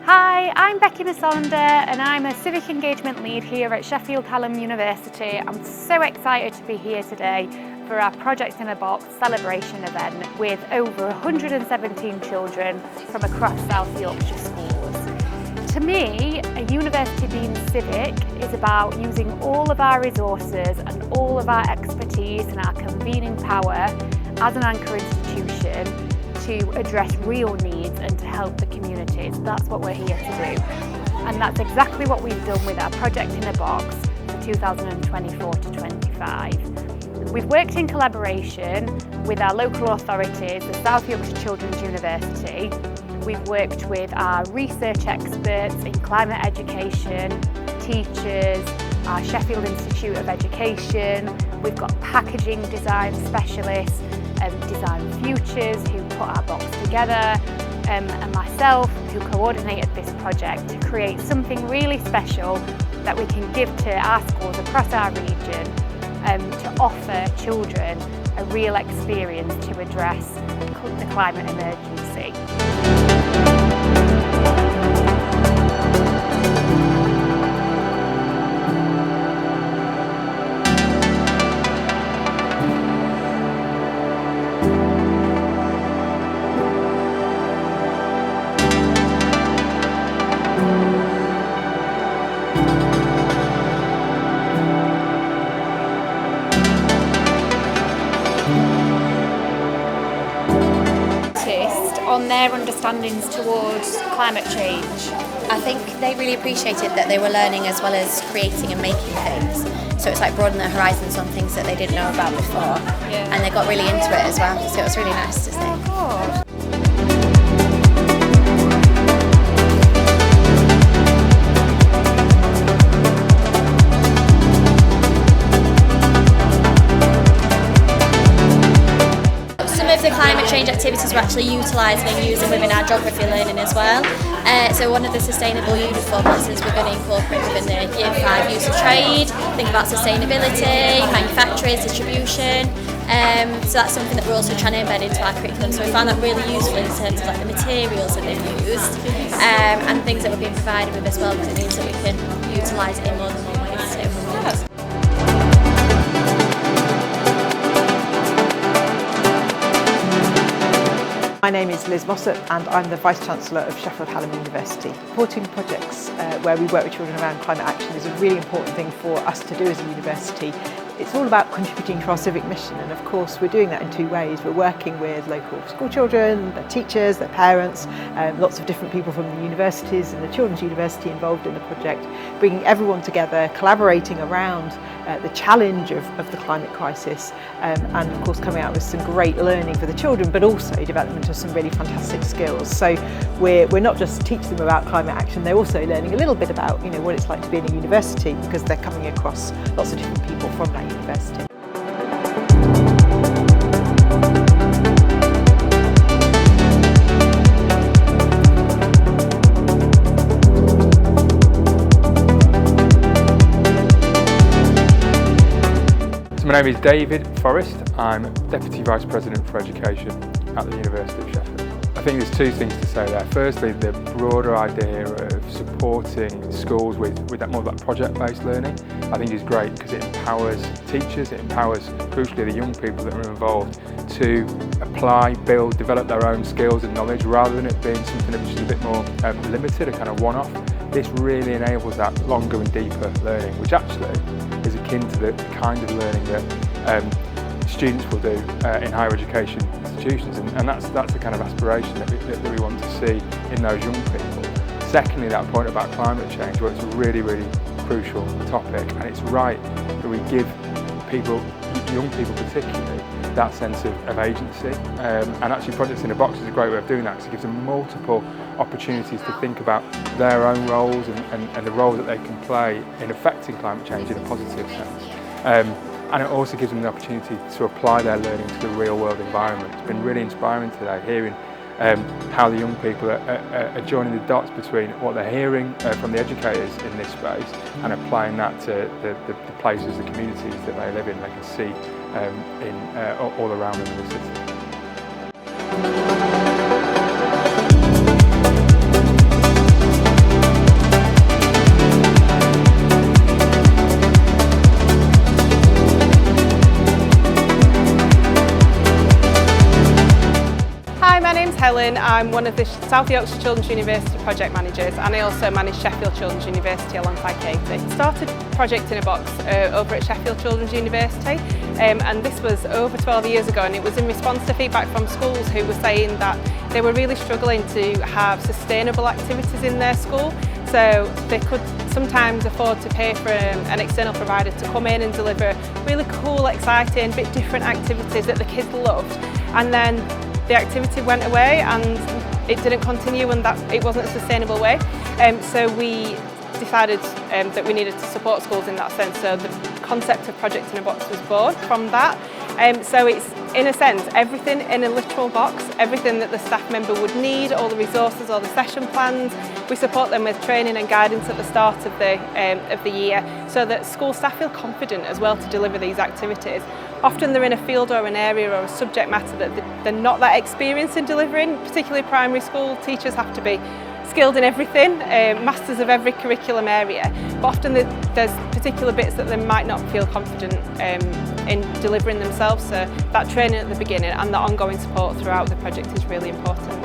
Hi, I'm Becky Masonda and I'm a Civic Engagement Lead here at Sheffield Hallam University. I'm so excited to be here today for our Project in a Box celebration event with over 117 children from across South Yorkshire schools. To me, a university being civic is about using all of our resources and all of our expertise and our convening power as an anchor institution to address real needs and to help the communities. That's what we're here to do. And that's exactly what we've done with our Project in a Box for 2024 to 25. We've worked in collaboration with our local authorities, the South Yorkshire Children's University. We've worked with our research experts in climate education, teachers, our Sheffield Institute of Education. We've got packaging design specialists, Design Futures who put our box together, and myself who coordinated this project to create something really special that we can give to our schools across our region to offer children a real experience to address the climate emergency. On their understandings towards climate change? I think they really appreciated that they were learning as well as creating and making things. So it's like broadening their horizons on things that they didn't know about before. Yeah. And they got really into it as well, so it was really nice to see. Oh. The climate change activities we're actually utilising and using within our geography learning as well. So one of the sustainable uniform lessons we're going to incorporate within the Year 5 use of trade, think about sustainability, manufacturing, distribution. So that's something that we're also trying to embed into our curriculum. So we found that really useful in terms of like the materials that they've used and things that we're being provided with as well, because it means that we can utilise it in more than one way too. Yeah. My name is Liz Mossop and I'm the Vice-Chancellor of Sheffield Hallam University. Supporting projects where we work with children around climate action is a really important thing for us to do as a university. It's all about contributing to our civic mission, and of course we're doing that in two ways. We're working with local school children, their teachers, their parents, lots of different people from the universities and the Children's University involved in the project, bringing everyone together, collaborating around the challenge of the climate crisis, and of course coming out with some great learning for the children, but also development of some really fantastic skills. So we're not just teaching them about climate action, they're also learning a little bit about what it's like to be in a university, because they're coming across lots of different people from that university. My name is David Forrest. I'm Deputy Vice President for Education at the University of Sheffield. I think there's two things to say there. Firstly, the broader idea of supporting schools with that more of that project-based learning, I think is great, because it empowers teachers, it empowers crucially the young people that are involved to apply, build, develop their own skills and knowledge, rather than it being something that is a bit more limited, a kind of one-off. This really enables that longer and deeper learning, which actually is akin to the kind of learning that students will do in higher education institutions, and that's the kind of aspiration that we want to see in those young people. Secondly, that point about climate change, well, it's a really, really crucial topic, and it's right that we give people, young people particularly, that sense of agency, and actually Projects in a Box is a great way of doing that, because it gives them multiple opportunities to think about their own roles and the role that they can play in affecting climate change in a positive sense. And it also gives them the opportunity to apply their learning to the real world environment. It's been really inspiring today hearing how the young people are joining the dots between what they're hearing from the educators in this space and applying that to the places, the communities that they live in, they can see all around them in the city. name's Helen. I'm one of the South Yorkshire Children's University project managers, and I also manage Sheffield Children's University alongside Katie. Started Project in a Box over at Sheffield Children's University, and this was over 12 years ago, and it was in response to feedback from schools who were saying that they were really struggling to have sustainable activities in their school. So they could sometimes afford to pay for an external provider to come in and deliver really cool, exciting, bit different activities that the kids loved. And then the activity went away and it didn't continue, and that it wasn't a sustainable way. So we decided that we needed to support schools in that sense. So the concept of Project in a Box was born from that. So it's, in a sense, everything in a literal box, everything that the staff member would need, all the resources, all the session plans. We support them with training and guidance at the start of the year, so that school staff feel confident as well to deliver these activities. Often they're in a field or an area or a subject matter that they're not that experienced in delivering, particularly primary school. Teachers have to be skilled in everything, masters of every curriculum area, but often there's particular bits that they might not feel confident in delivering themselves, so that training at the beginning and the ongoing support throughout the project is really important.